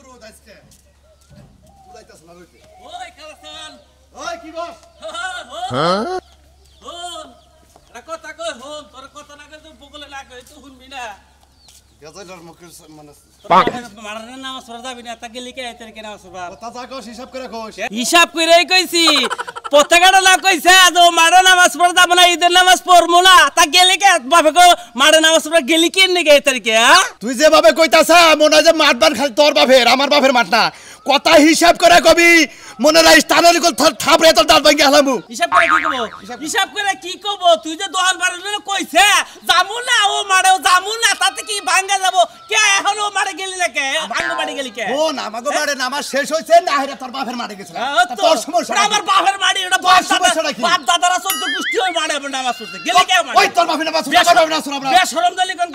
রোদ আজকে উড়াইতাছ না রইতে ওই কালাসান ওই কি গো হ্যাঁ ও কথা কই হন তোর কথা না কই তো বগলে না কই তো শুনবি না গজলের মুখের মানে মারার নাম সরদা বিনা তা গেলি কে এতের কেনা সরবা কথা যা কস হিসাব করে কস হিসাব কইরাই কইছি পতাকাটা না কইছে আজ মারা নামাজ পড়দা বনা ঈদের নামাজ পড়মু না তা গেলি কে বাপে কো মারা নামাজ পড়া গেলি কি নে গে এতের কে তুই যেভাবে কইতাছ মনে হয় যে মাঠবার খালি তোর বাপের আমার বাপের মাঠ না কথা হিসাব করে কবি মনে রাইস টানালি কল থাপড়ে তোর দাঁত ভাঙি হালামু হিসাব করে কি কব তুই যে দোকান বাড়ি কইছে জামু না ও মারেও জামু না তাতে কি ভাঙা যাব কে এখন ও মারে গেলি না কে ভাঙা বাড়ি গেলি কে ও না আমাগো বাড়ি নামাজ শেষ হইছে না হেরে তোর বাপের মাঠে গেছিল তোর সমস্যা আমার বাপের বাড়ি ওটা বাপ দাদারা সব তো গুষ্টি হই মারে নামাজ পড়তে গেলি কে মারে ওই তোর বাপের নামাজ পড়তে বেশরম দলি কোন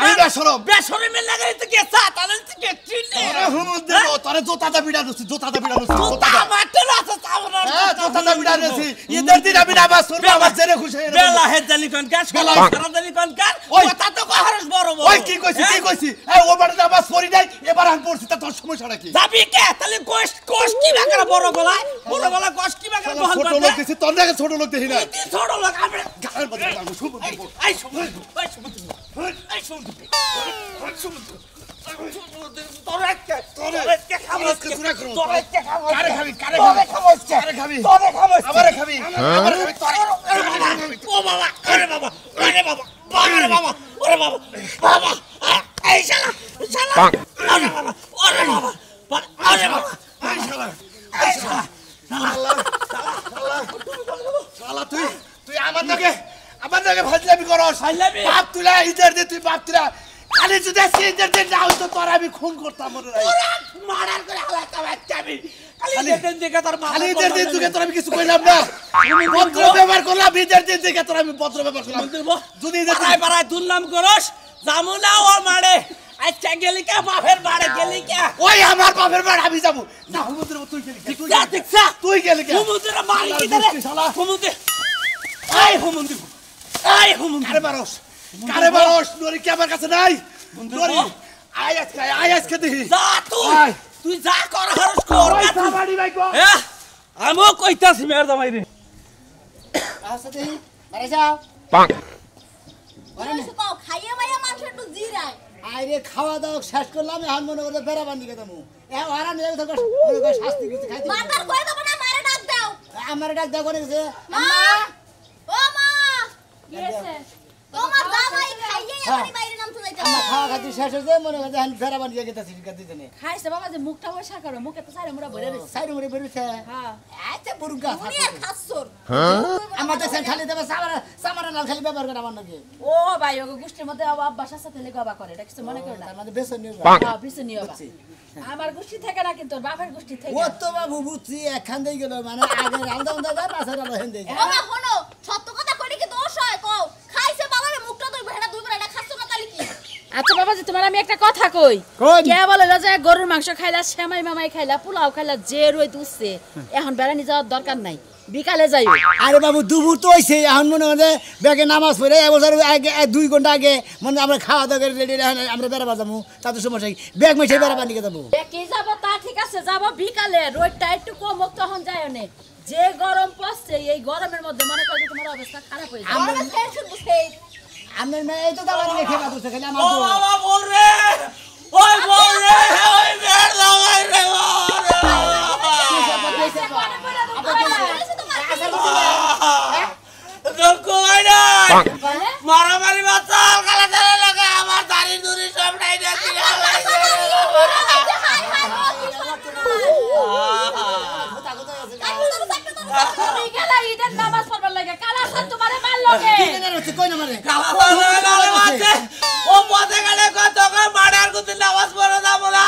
বেশরম এর লাগাই তো কে চা তাহলে তো কে চিনি আরে হুমুদ দে তোরে জোতাটা বিড়া দছি জোতাটা জোতা মারতে আছে চামড়া জোতাটা বিড়া দছি ঈদের দিন আমি নামাজ পড়ব আমার জেনে খুশি হই বেলা হে দলি কোন কাজ সারা দলি কোন কাজ কথা তো কহারস বড় বড় ওই কি কইছি এই ও বাড়ি নামাজ পড়ি নাই এবার আমি পড়ছি তা তোর সমস্যাটা কি যাবি কে তাহলে কোষ কি বাকরা বড় গলায় কোষ কি বাকরা বহল ছোট লোক দিছি তোর নাকি ছোট লোক দেখি না ছোট লোক আমরা গায়ের মধ্যে লাগু শুভ আই শুভ তোর একটা খামস কে পুরা করব তোর একটা খামস কারে খাবি আমারে খাবি তোর ও বাবা আরে বাবা ওরে বাবা এই শালা আরে বাবা এই শালা শালা তুই আমার নাকি ফাজলামি করস বাপ তুলা ঈদের দিন তুই বাপ তুলা খালি যদি ঈদের দিন না হইতো তোর আমি খুন করতাম মনে রাখ মারার করে হালাতা বাচ্চাবি খালি ঈদের দিন তোর খালি ঈদের দিন তোকে তোর আমি কিছু কইলাম না পত্র ব্যবহার করলাম ঈদের দিন থেকে তোর আমি পত্র ব্যবহার করলাম যদি ঈদের দিন পাড়ায় দুর্নাম করস জামুনা ও মারে আচ্ছা গেলি কে বাপের বাড়ি গেলি কে ওই আমার বাপের বাড়ি আমি যাবো না হুমুদের তুই গেলি তুই গেলি কে হুমুদের মারি কি দে হুমুদের আই হুমুদের কারে মারস নরি কি আমার কাছে নাই নরি আয় আজকে দেখি যা তুই যা কর হরস কর বাড়ি ভাই গো আমও কইতাছি মের জামাই রে আসা দেখি মারে যাও পাক ওরে কও খাইয়া মাইয়া মানুষ একটু জিরায় আইরে খাওয়া দাওয়া শেষ করলাম এখন মনে করে বেড়া বান্ধি গেতামু এ ওরা নিয়ে তো মনে করে শাস্তি দিতে খাইতে মাতার কই দেব না মারে ডাক দাও আমারে ডাক দাও করে গেছে আম্মা ও মা ইয়েছে তোমার দাদাই খাইয়ে আমারে বাইরে নামতে যাইতা আম্মা খাওয়া খাতি শেষ হইছে মনে করে এখন বেড়া বান্ধি গেতাছি গাদি দেনে খাইছে বাবা যে মুখটা বসা করো মুখে তো সাইরে মুড়া ভরে রইছে সাইরে মুড়ে বেরুছে হ্যাঁ আচ্ছা বুরুগা উনি আর খাসছর আমাদের সেন খালি দেবে সামারা লাল খালি ব্যবহার করে আমার নাকি ও ভাই ওগো গোষ্ঠীর মধ্যে অভ্যাস আছে তেলে গবা করে এটা কিছু মনে করো না তার মধ্যে বেসন নিও হ্যাঁ পিছু নিও আমার গোষ্ঠী থেকে না কিন্তু বাপের গোষ্ঠী থেকে ও তো বাবু বুঝছি একখান দিয়ে গেল মানে আগে রান্দা উন্দা যা পাশে রান্দা হেন দেই বাবা শোনো সত্য কথা কইলি কি দোষ হয় কও খাইছে বাবারে মুখটা তুই ভেড়া দুই করে এটা খাচ্ছ না তালি কি আচ্ছা বাবা যে তোমার আমি একটা কথা কই কে বলে যে গরুর মাংস খাইলা সেমাই মামাই খাইলা পোলাও খাইলা যে রই দুসছে এখন বেড়ানি যাওয়ার দরকার নাই বিকালে যাইও আরে বাবু দুপুর তো হইছে এখন মনে হয় ব্যাগে নামাজ পড়ে এবছর আগে 2 ঘন্টা আগে মানে আমরা খাওয়া দাওয়া করে রেডি আমরা বেড়াবা যাবো তাতে সমস্যা কি ব্যাগ মেশে বেড়াবা নিয়ে যাবো কি যাব তা ঠিক আছে যাব বিকালে রোদটা একটু কম তখন যাইও নে যে গরম পড়ছে এই গরমের মধ্যে মনে করি তোমার অবস্থা খারাপ হয়ে যাবে আমরা টেনশন বুঝতে আমার মেয়ে এই তো দাওয়া নিয়ে খেবা দছে খালি আমার ও বাবা বল রে ওই বল রে ওই মের লাগাই রে মারামারি বাচ্চাল কালা চালা লাগা আমার দাড়ি দুরি সব নাই দেখি বিকালে ঈদের নামাজ পড়বার লাগে কালা সান তোমারে মারলো কে কই না মারে ও পথে গেলে কত করে মারার কুতি নামাজ পড়ে যাব না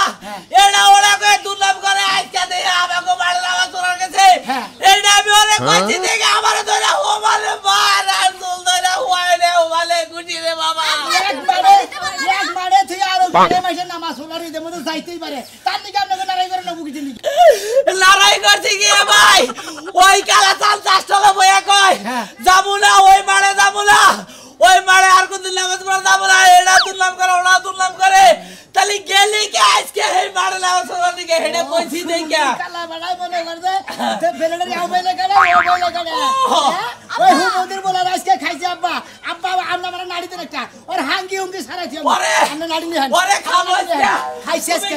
এডা ওরা কই দুর্লভ করে আজকে দেই আমাকে মার নামাজ পড়ার কাছে এইটা আমি ওরে কইছি দেখে আমারে ধরে ও মারে মার আর দুল ধরে হইলে ও মালে গুটি রে বাবা একবারে তুই আর ওই মাসে নামাজ পড়ারই দে মতো যাইতেই পারে তার দিকে আপনাকে লড়াই করে না বুকিতে নি লড়াই করছি কি ভাই ওই কালা চাল চাষ্টলা বইয়া কয় যাবো না ওই মারে যাবো না ওই মারে আর কোন দিন নামাজ পড়া যাবো না এডা দুর্নাম করে ওরা দুর্নাম করে তাহলে গেলি কে আজকে এই মারে নামাজ পড়া দিকে কে হেডে কইছি দেইকা কালা বাড়াই মনে করছে তে বেলেডার আও বাইলে গড়ে ও বাইলে গড়ে ওই হুমুদির বলা আজকে খাইছে আব্বা আব্বা আমরা মানে নাড়িতে একটা ওর হাঙ্গি হুঙ্গি সারাইছি আমরা নাড়ি নিহান ওরে খাবো আজকে খাইছে আজকে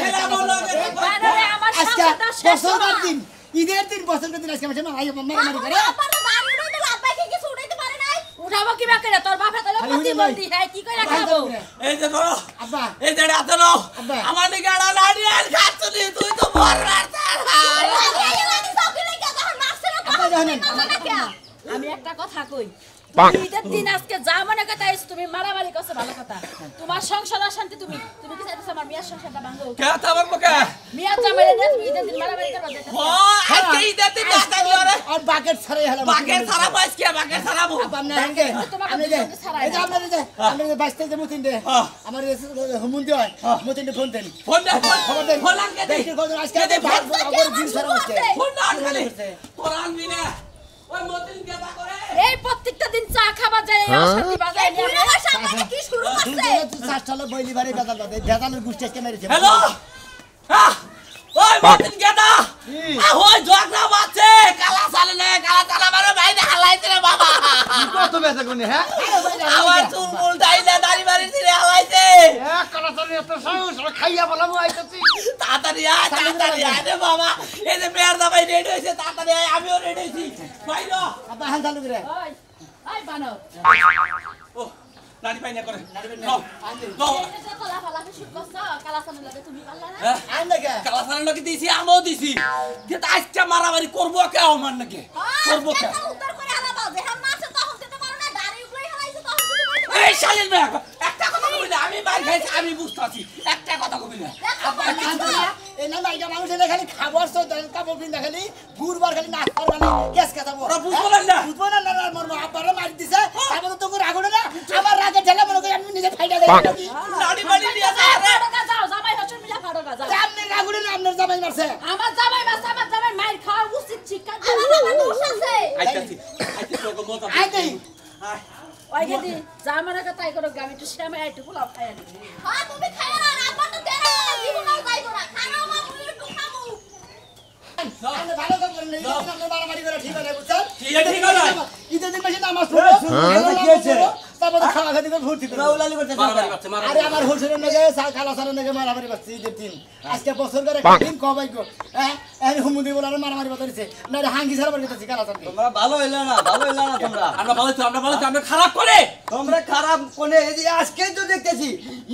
আমার আজকে সংসারটা শেষ বছর না। দিন ঈদের দিন বছর দিন আজকে মারামারি করে আব্বা তো দাঁড় উঠাইতে আব্বাকে কিছু উঠাইতে পারে নাই উঠাবো কি বাকে তোর বাপে তাহলে খালি প্রতি উনি নাই। বলতি হ্যাঁ কি করে খাবো এই যে ধরো আব্বা এই যে হাতে নাও আব্বা। আমার দিকে আড়া লাড়ি আর খাচ্ছি তুই তো বড় রাস্তা আব্বা জানেন আমি একটা কথা কই ঈদের দিন আজকে যা মনে কথা আইছো তুমি মারামারি করছো ভালো কথা তোমার সংসার অশান্তি তুমি কি চাইছো আমার মেয়ের সংসারটা ভাঙো কে তাবার মুখে মিয়া জামাইরে নিয়ে তুমি ঈদের দিন মারামারি করবা যেটা ও আজকে ঈদের দিন না থাকলে রে আর বাকেট ছাড়াই হলো বাকের সারা পাইছ কি বাকের সারা বউ আব্বা আমরা হাঙ্গে আমরা যে এই যে আপনাদের যে আমরা যে বাইসতে যে মুতিন দে আমার হুমুন্দি হয় মুতিন দে ফোন দেন ফোন দে খবর দেন ফোন আনকে দে দেখি কত আজকে ভাত আগর দিন সারা হচ্ছে ফোন না আনকে তোর আনবি না ওই মতিন কেদা করে এই প্রত্যেকটা দিন চা খাবা যায় এই অশান্তি বাজায় নিয়ে কি শুরু করছে তুই চারটালে বইলি বাড়ি বেদাল বাদে বেদালের গুষ্টি আজকে মেরেছে হ্যালো ওই মতিন কেদা ওই জগনা বাচ্চে কালা চালা মারে বাইরে হালাইছে রে বাবা কত বেচা কোনি হ্যাঁ আমার চুল মুল ডাইলে দাড়ি মারি দিলে হালাইছে এক কলা চলে এত সাহস খাইয়া বলাম আইতাছি তাড়াতাড়ি আয় রে বাবা এই যে মেয়ার দাবাই রেডি হইছে তাড়াতাড়ি আয় আমিও রেডি হইছি বাইরো আব্বা হান চালু করে ওই ওই বানো ও নাড়ি পাই না করে এই যে কলা ফালা শুট করছো কালা সামনে লাগে তুমি পারলা না আন দেখে কালা সারানোকে দিয়েছি আমিও দিছি কিন্তু আজকে মারামারি করবো কে আমার নাকি করবো কে উত্তর করে আলাদা যেখান মাছে তখন দিতে পারো না দাঁড়ি উগলাই হালাইছে তখন দিতে পারো এই শালিল ভাই একটা কথা কবি না আমি মার খাইছি আমি বুঝতে আছি একটা কথা কবি না এই না লাইগা মানুষ এনে খালি খাবার সো কাপড় পিন্দা খালি গুরবার খালি নাক করবানি কেস কাটাবো ওরা বুঝবো না বুঝবো না না মোর আব্বারে মারি দিছে তারপর তো করে আগুনে না আমার রাগে ঠেলা মনে করে আমি নিজে ফাইটা দেই নাড়ি বাড়ি নিয়ে যা রে ফাড়কা যাও জামাই হচ্ছে মিলা ফাড়কা যাও আপনি আগুনে না আপনার জামাই মারছে আমার জামাই বাস আমার জামাই মাইর খাওয়া উচিত শিক্ষা আলাদা মানুষ আছে আইতাছি তোকে মজা আই দেই আয় ওই গেদি জামানা কথাই করো আমি একটু শ্যামে একটু পোলাও খাই আনি হ্যাঁ তুমি খাইও না আব্বা তো দেনা জীবনও যাইবো না খানাও মা মুই একটু খামু আপনি ভালো কাম করেন না আপনি বাড়াবাড়ি করে ঠিক আছে বুঝছেন ঠিক আছে ঈদের দিন মাসে নামাজ পড়বো তারপর খাওয়া খাওয়া দিকে ভর্তি করবো মারামারি করছে আরে আমার হোলসেলের নাকি খালা সারের নাকি মারামারি করছে ঈদের দিন আজকে বছর করে দিন কবাই গো হ্যাঁ এই হুমুদি বলে মারামারি বাতাইছে না হাঙ্গি সারা বাড়ি করতেছি কালা সারকে তোমরা ভালো হইলো না তোমরা আমরা বলছি আমরা খারাপ করে তোমরা খারাপ কোনে এই যে আজকেই তো দেখতেছি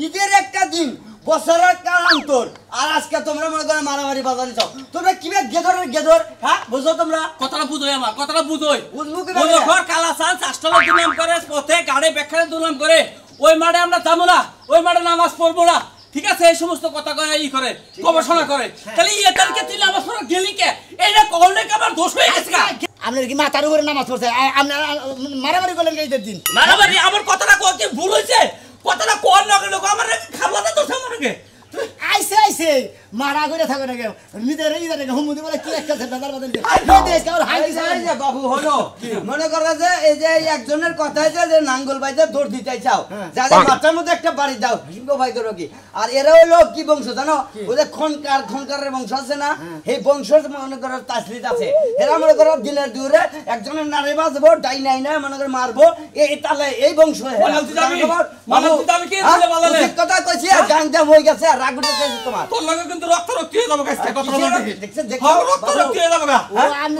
ঈদের একটা দিন বছরের কালান্তর আর আজকে তোমরা মনে করো মারামারি বাজারে যাও তোমরা কিভাবে গেদর হ্যাঁ বুঝো তোমরা কথাটা বুঝোই আমার কথাটা বুঝোই বুঝবো কি বলো ঘর কালা সাল চাষতলা দুলাম করে পথে গাড়ি বেখানে দুলাম করে ওই মাঠে আমরা যাবো না ওই মাঠে নামাজ পড়বো না ঠিক আছে এই সমস্ত কথা কয় ই করে গবেষণা করে তাহলে ইয়ে তারিখে তুই নামাজ পড়া গেলি কে এইটা করলে কি আমার দোষ হয়ে গেছে আপনার কি মাথার উপরে নামাজ পড়ছে আপনার মারামারি করলেন ঈদের দিন মারামারি আমার কথাটা কো কি ভুল হয়েছে কথাটা কোন লোক আমার খাবলাতে দোষ আমার নাকি আইছে মারা করে থাকো নাকি নিজের ঈদের নাকি হুমুদি বলে কি একটা বেদার বাদল দেশ কার হাঙ্গি সারা এই যে বাবু হলো মনে করো যে এই যে এই একজনের কথা আছে যে নাঙ্গল বাইতে দৌড় দিতে চাও যাদের মাথার মধ্যে একটা বাড়ি দাও হিঙ্গ ভাই ধরো কি আর এরা হলো কি বংশ জানো ওদের খনকারের বংশ আছে না এই বংশ মনে করো তাসলিত আছে এরা মনে করো দিনের দূরে একজনের নারী বাজবো ডাই নাই না মনে করো মারবো এই তালে এই বংশ কথা কইছি গাংটা হয়ে গেছে আর রাগ উঠে গেছে তোমার তোর লাগে কিন্তু রক্ত হয়ে যাবে গাইছে কথা বলতে দেখছেন রক্ত হয়ে যাবে গা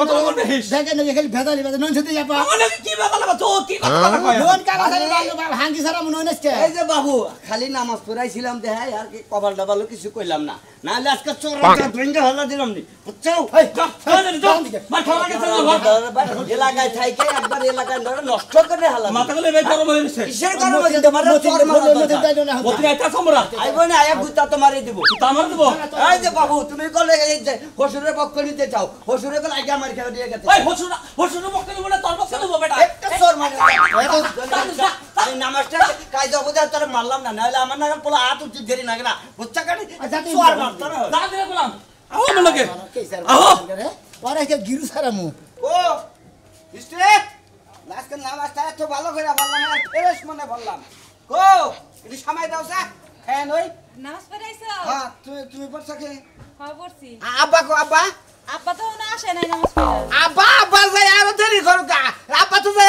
কথা বলতে দেখেন নাকি খালি ভেদালি বাদে নন সাথে যাবা আমার কি বাবা তো কি কথা কয় লোন কালা সারা হাঙ্গি সারা মনে হইছে এই যে বাবু খালি নামাজ পড়াইছিলাম দেখাই আর কি কপাল ডাবালো কিছু কইলাম না নাহলে আজকে চোরটা ভেঙ্গে হলা দিলাম নি বুঝছো এই মার খাওয়া গেছে এলাকায় থাইকে একবার এলাকায় ধরে নষ্ট করে হালা মাথা গলে বের করব হইছে কিসের কারণে বলছি তোমার চোর মারা মতি আইতা সমরা আইবো না আয়া গুতা তোমারে দিব তামার দেব এই যে বাবু তুমি কলে এই যে হসুরের পক্ষ নিতে চাও হসুরের কলে আগে আমার খেয়ে দিয়ে গেছে ওই হসুর বক্তব্য বলে তোর বক্তব্য দেব বেটা একটা চোর মানে এই নামাজটা কায়দা বুঝা তোরে মারলাম না নাহলে আমার নাগাল পোলা হাত উঠতে দেরি লাগে না বুঝছা কানি চোর মারতো না যা দিয়ে বললাম আও মনে লাগে পরে কে গিরু সারা মু ও মিস্টার আজকে নামাজটা এত ভালো করে বললাম ফ্রেশ মনে বললাম কো এটি সময় দাও স্যার হ্যাঁ নই নামাজ পড়ে আইছো? হ্যাঁ তুমি পড়ছো কে হ্যাঁ পড়ছি। আব্বা কো আব্বা আব্বা তো না আসে নাই নামাজ পড়ে। আব্বা আব্বা যাই আর দেরি করো কা আব্বা তো যাই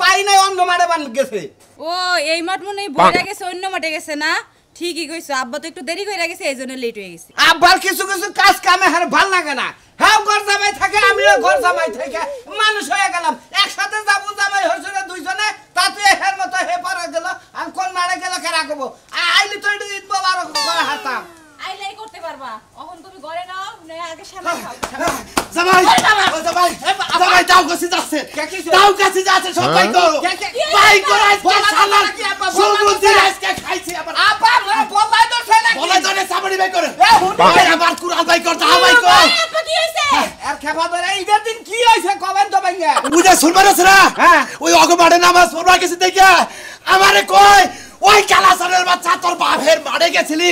পাই নাই অন্য মাঠে বান গেছে ও এই মাঠ মনে বইরা গেছে অন্য মাঠে গেছে না? ঠিকই কইছো, আব্বা তো একটু দেরি কইরা গেছে এইজন্য লেট হয়ে গেছে। আব্বার কিছু কিছু কাজ কামে হার ভাল লাগে না হ্যাঁ ঘর জামাই থাকে আমিও ঘর জামাই থাকে মানুষ হয়ে গেলাম একসাথে যাবো জামাই হইছে দুইজনে তাতে হের মতো হে পারা গেল আর কোন মারে গেল কে রাখবো আইলি তো ঈদ মোবারক করে হাতাম আইলাই করতে পারবা। এখন তুমি ঘরে নাও না আগে সামনে খাও। জামাই জামাই দাও কাছে যাচ্ছে দাও কাছে যাচ্ছে সবাই করো ভাই করো আজকে শালা সমুদ্রে আজকে খাইছে আবার আব্বা বলাই তো ছেলে বলে ধরে সাবড়ি ভাই করে ভাই আবার কুরআন ভাই কর দাও ভাই কর আব্বা কি হইছে? আর খেপা ধরে ঈদের দিন কি হইছে কবেন তো ভাইয়া বুঝা শুনবার আছে না ওই অগমাড়ে নামাজ পড়বা গেছে দেখে আমারে কই ওই কালাসারের বাচ্চা তোর বাপের মারে গেছিলি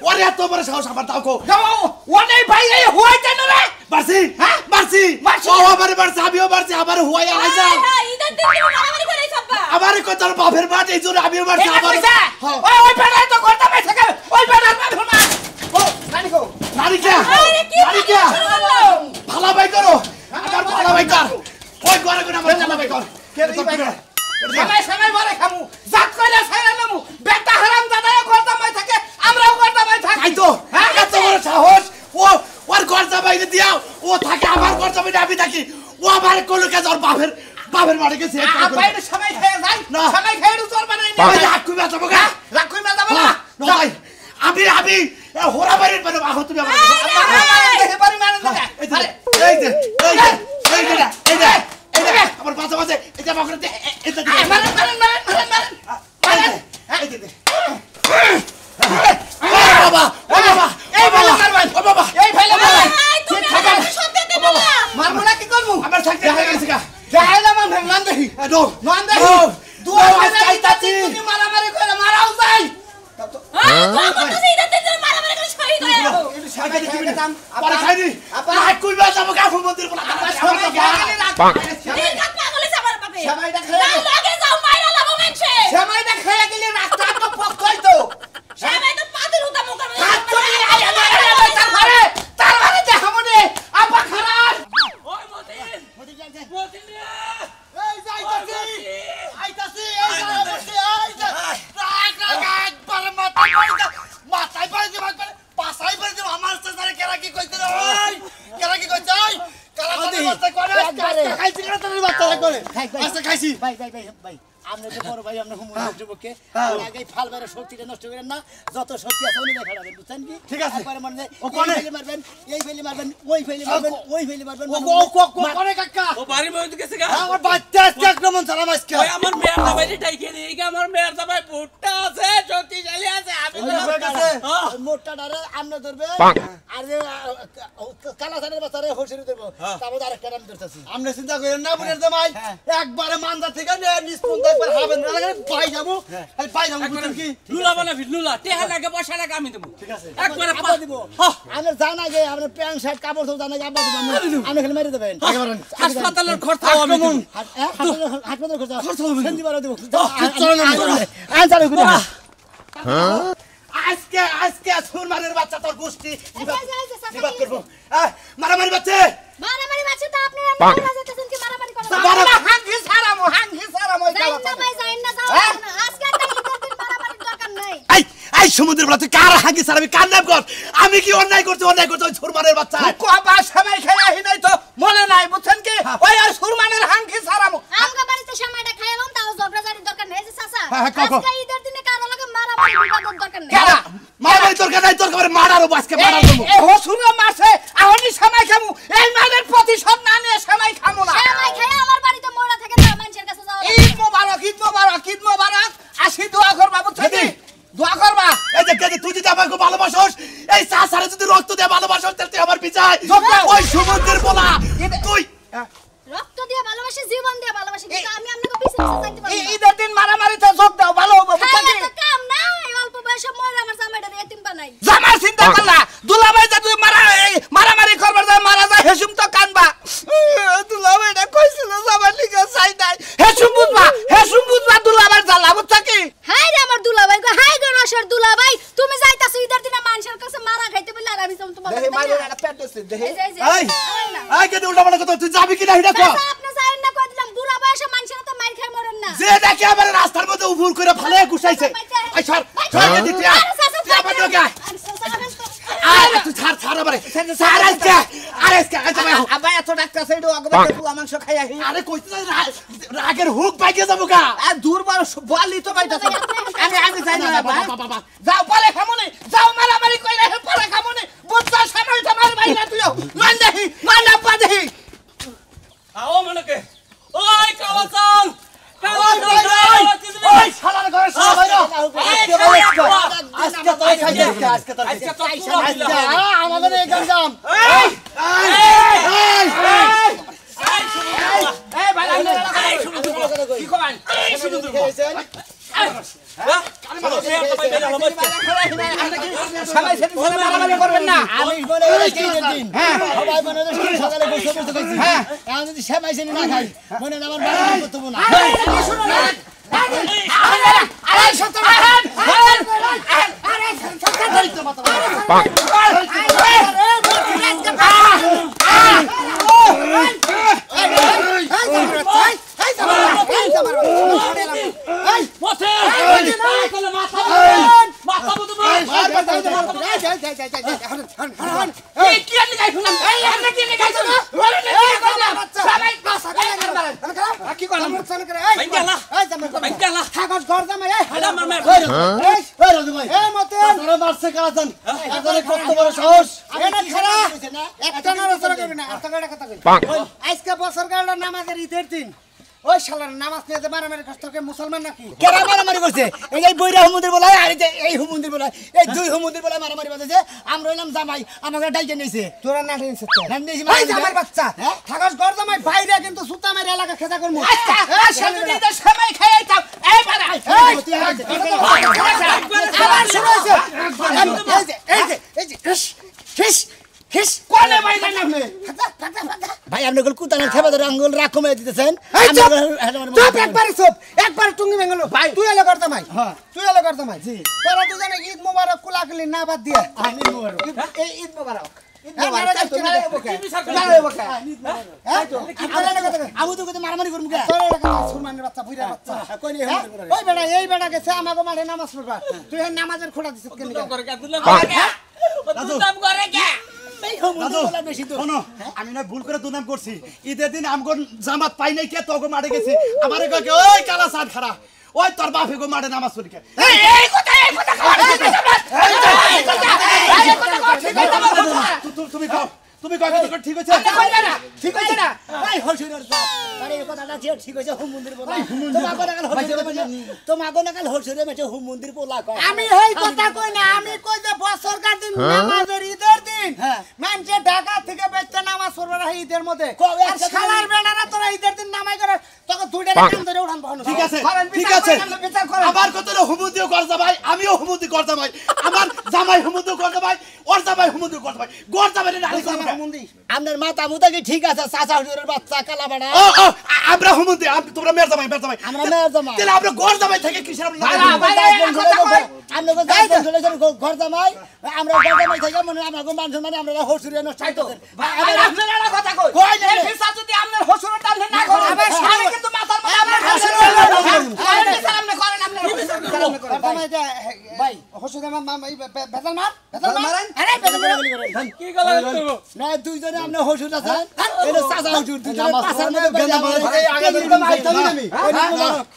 ওরে এত বড় সাহস আমার দাও কো যাও ওনে ভাই এই হইছে না রে বাসি হ্যাঁ বাসি ও আমারে বাসি আমিও বাসি আমার হুয়াই আই যা হ্যাঁ ঈদের দিন তুমি মারামারি করে আইছো আব্বা। আমারে কই তোর বাপের মাঠ এই জন্য আমিও বাসি আমার ওই ওই বেড়াই তো করতে পাই থাকে ওই বেড়ার বাপ মা ও নানি কো নারী কে নারী কে ভালো ভাই করো আমার ভালো ভাই কর ওই ঘরে কোন আমার ভালো ভাই কর কে ভাই কর সময় মারে খামু জাত কইরা ছাইরা নামু বেটা হারাম দাদাও করতে পাই থাকে আমরাও করতে পাই থাকি তাই তো এত বড় সাহস ও ওর ঘর জামাইরে দিয়াও ও থাকে আমার ঘর জামাইরে আমি থাকি ও আমার কোন কাজ ওর বাপের মারে গেছে বাইরে সময় খেয়ে যাই না। সময় খেয়ে চোর বানাই লাখু বেচাবো গা লাখুই না যাবো না নয় আমি হোরা বাড়ির মানে আহ তুমি আমার দেখে পারি মানে না এই যে এই যে এই যে এই যে এই যে এই যে আমার বাচ্চা বাচ্চা এই যে আমাকে এই যে মারেন মারেন মারেন মারেন মারেন এই যে বাবা ও বাবা এই ভালো মারবেন ও বাবা এই ভালো মারবেন এই তুমি আমাকে সত্যি দেবে না। মারমু না কি করমু আমার থাকতে হয়ে গেছে গা যাইলা মান মান দেখি নো নন দেখি দুয়া চাইতাছি তুমি মারামারি করে মারাও যাই হ্যাঁ তো করতেছি ঈদের দিন তুমি মারামারি করে শহীদ হয়ে যাবো। একটু সাইডে দিবি না পরে খাইনি লাখু বেচাবো কাফু মন্দির বলা সময় গেলে রাখ এই কাট পাগলে সাবার পাবে। সময়টা যাও খেয়ে লাগে যাও মাইরা লাভ মেনছে। সময়টা খেয়ে গেলে রাস্তা তো পক্ষই তো সবাই তো পাদের উতা মুখে হাত তুলি তার মানে দেখামনে আপা খারাপ ওই মতিন মতিন রে এই যাইতাছি আইতাছি এই যাইতাছি এই যা রাগ রাগ একবার মাথায় পড়ে দে পাছাই পড়ে দে আমার সাথে কেরা কি কইতে রে ওই কেরা কি কইতে ওই কালা সাথে বাচ্চা করে আজকে খাইছি না তোর বাচ্চা করে আজকে খাইছি ভাই ভাই ভাই ভাই আপনি যে বড় ভাই আপনি হুমুর যুবককে আগে ফাল বাইরে শক্তিটা নষ্ট করেন না যত শক্তি আছে উনি দেখাবেন বুঝছেন কি ঠিক আছে একবারে মানে ও কোনে ফেলে মারবেন এই ফেলে মারবেন ওই ফেলে মারবেন ওই ফেলে মারবেন ও কোনে কাকা ও বাড়ি মধ্যে গেছে গা আমার বাচ্চা আজকে আক্রমণ চালাম আজকে ওই আমার মেয়ের জামাইরে ডাইকে দিই এই আমার মেয়ের জামাই ভুট্টা আছে শক্তিশালী আছে আমি তো মোটটা ডারে আমনে ধরবে আর যে কালা সানের বাচ্চারে হোসেরি দেব তারপর আরেকটা নাম ধরতেছি আমনে চিন্তা করেন না বুনের জামাই একবারে মানদা থেকে নিষ্পন্দ একবার হাবেন না লাগে পাই যাবো খালি পাই যাবো বুঝছেন কি লুলা বানা লুলা টেহা লাগে পয়সা লাগে আমি দেব ঠিক আছে একবারে আব্বা দিব আমি জানা আগে আপনি প্যান্ট শার্ট কাপড় সব জানা আগে আব্বা দিব আমি খালি মেরে দেবেন হাসপাতালের খরচা আমি দেব হাসপাতাল খরচ সেন্দি বাড়া দিব আন চালু করে আজকে আজকে সুরমানের বাচ্চা তোর গোষ্ঠী বিবাদ করবো মারামারি বাচ্চা মারামারি মারছে তো আপনি এমন করে যেতেছেন কি মারামারি করেন? হাঙ্গি সারামো যাইন না ভাই যাইন না যাও না। আজকে একটা ঈদের দিন মারামারির দরকার নাই। এই সমুদ্রের বলা তুই কার হাঙ্গি স্যার আমি কার নাম কর আমি কি অন্যায় করছি ওই সুরমানের বাচ্চা কোবা সময় খেয়ে আহি নাই তো মনে নাই বুঝছেন কি ওই আর সুরমানের হাঙ্গি সারামো আমগো বাড়িতে সময়টা খাইলাম তাও ঝগড়াঝাড়ির দরকার নেই যে চাচা। হ্যাঁ, কও। আজকে ঈদের দিনে কারো লাগে মারামারি বিবাদের দরকার নেই। কেডা মারামারি তোর নাই তোর করে মারারো আজকে মারার দেবো এই হসুনো মাসে আহনি সময় খামু এই মানের প্রতিশোধ না নিয়ে সময় খামু না সময় খাইয়া আমার বাড়িতে মরা থাকে না মানুষের কাছে যাওয়া লাগে। ঈদ মোবারক আসি দোয়া করবা বুঝছেন কি দোয়া করবা এই যে তুই যদি আমাকে ভালোবাসোস এই চাচারে যদি রক্ত দিয়ে ভালোবাসোস তাহলে তুই আমার পিছায় ওই সমুদ্রের বলা তুই রক্ত দিয়ে ভালোবাসি জীবন দিয়ে ভালোবাসি কিন্তু আমি আপনাকে পিছে পিছে যাইতে পারি না। ঈদের দিন মারামারিতে যোগ দাও ভালো হবে বুঝছেন খাইলে কি তো কাম নাই অল্প বয়সে মরে আমার জামাইটা এতিম বানাই। জামার চিন্তা করলা দুলাভাই যা তুই মারামারি করবার যা মারা যায় হেসুম তো কানবা দুলাভাইটা কইছিল জামার লিগা চাই নাই হেসুম বুঝবা দুলাভাই জ্বালা বুঝছ কি হাই রে আমার দুলাভাই গো হাই গো রসের দুলাভাই এই তুমি যাইতাছো ঈদের দিনে মানুষের কাছে মারা খাইতে বলে আর আমি তোমার দেখি মাইরে একটা পেট দিছে দেখি এই এই কেন উল্টা পাল্টা কথা তুই যাবি কি না এটা কো আপনি যাইন না কই দিলাম বুড়া বয়সে মানুষের তো মার খাই মরেন না যে দেখে আবার রাস্তার মধ্যে উফুর করে ফালে গুছাইছে আই ছাড় ছাড় দিতে আবার ঢোকা আরে তুই ছাড় ছাড় আরে ছাড় আজকে আব্বা এত ডাক্তার সাইডো আগবে পুয়া মাংস খাই আহি আরে কইতে রাগের হুক পাইকে যাবো কা আর দূর বড় বলি তো বাইতাছে আমি যাই না বাবা যাও পালে খামনে যাও মারামারি কইরা হে পালে খামনে বুঝছা সামনে তোমার বাইনা তুইও মান দেখি মান আপা দেখি আও মনকে ওই কাওয়াসান ওই শালার ঘরে সব হইলো আজকে তো খাইছে আজকে তো আমাদের এই গঞ্জাম এই ভাই শুনো কি করেন শুনো সবাই সেদিন ফলে মারামারি করবেন না আমি বলে দিন হ্যাঁ সবাই মনে সকালে বসে বসে কইছি হ্যাঁ এখন যদি সেমাই সেনি না খাই মনে আমার বাড়ি করতে না শুনো না আরে সত্য আজকে বছর কাল নামাজের ঈদের দিন ওই শালার নামাজ নিয়ে মারামারি করতে মুসলমান নাকি কেরা মারামারি করছে এই বইরা হুমুন্দির বলায় আর এই হুমুন্দির বলায় এই দুই হুমুন্দির বলায় মারামারি বাজেছে আমরা হইলাম জামাই আমাকে ডাইকে নিয়েছে তোরা না নিয়েছিস তো নিয়েছি এই জামাই বাচ্চা থাকাস ঘর জামাই বাইরে কিন্তু সুতা মারি এলাকা খেজা করমু আচ্ছা শান্তি তো সময় খাই তাও এই বাড়া আবার শুরু হইছে এই যে হিস কোনে বাইরে নামে ভাই আপনি গল কুতানের খেবা ধরে আঙ্গুল রাখো মে দিতেছেন চুপ একবার টুঙ্গি মেঙ্গলো তুই এলে করতে মাই তুই এলে করতে মাই জি তোরা দুজনে ঈদ মোবারক কুলাকুলি না বাদ দিয়া ঈদ মোবারক এই ঈদ মোবারক আমি তো কত মারামারি করব কে সুরমানের বাচ্চা বুইরা বাচ্চা ওই বেটা এই বেটা গেছে আমাকে মাঠে নামাজ পড়বা তুই নামাজের খোড়া দিছিস কেন আমি না ভুল করে দুনাম করছি ঈদের দিন আমগো জামাত পাই নাই কে তোগো মাঠে গেছে আমারে কয় ওই কালা সাদ খারা ওই তোর বাপে গো মাঠে নামাজ পড়ি কে এই কথা তুমি কও তুমি কয় কথা ঠিক হইছে ঠিক হইছে না ভাই হইছিনার বাপ আরে এই কথাটা ঠিক হইছে হুম মন্দির বলা তোমাগো নাকাল হইছে মেছে হুম মন্দির বলা কয় আমি এই কথা কই না আমি কই যে বছরকার দিন নামাজের ঈদের দিন মানুষে ঢাকা থেকে বেচতে নামাজ পড়বে না ঈদের মধ্যে আর শালার বেড়ারা তোরা ঈদের দিন নামাই করে তোকে দুইটা কাম ধরে উঠান বহন ঠিক আছে আমার কত হুমুদিও করজা ভাই আমিও হুমুদি করজা ভাই আমার জামাই হুমুদিও করজা ভাই ওর জামাই হুমুদিও করজা ভাই গরজা ভাই নালি করজা হুমুদি আপনার মাথা মুতা কি ঠিক আছে চাচা হুজুরের বাচ্চা কালা বাড়া আমরা হুমুদি তোমরা মের জামাই আমরা মের জামাই তাহলে আমরা গরজা ভাই থেকে কিসের আমরা ঘর জামাই আমরা গরজা ভাই থেকে মনে আমরা মানুষ মানে আমরা হসুরে নষ্ট করতে আপনারা কথা কই এই ফিসা যদি আপনার হসুরের দাল না করে আমি কিন্তু মাথার মধ্যে আপনার হসুরের সামনে করেন আপনি ভাই হসুরের বেজাল মারেন আরে বেজাল মারেন কি গলা না দুইজনে আপনি হসুর আছেন এর চাচা হসুর দুইজনে পাছার মধ্যে বেজা মারে আগে দিন আইতা আমি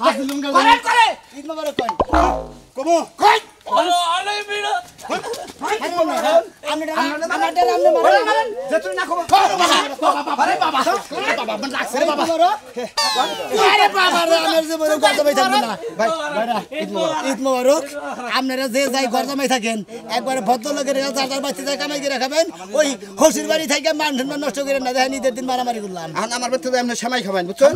হাত লুঙ্গা করে ঈদ মোবারক কই কমো কই আলে বিড়া আপনারা যে যাই ঘর জামাই থাকেন একবার ভদ্রলোকের যার বাচ্চা যায় কামাই করে খাবেন ওই হসুর বাড়ি থেকে মান নষ্ট করে না দেখেন ঈদের দিন মারামারি করলাম আমার বাচ্চা আপনি সেমাই খাবেন বুঝছেন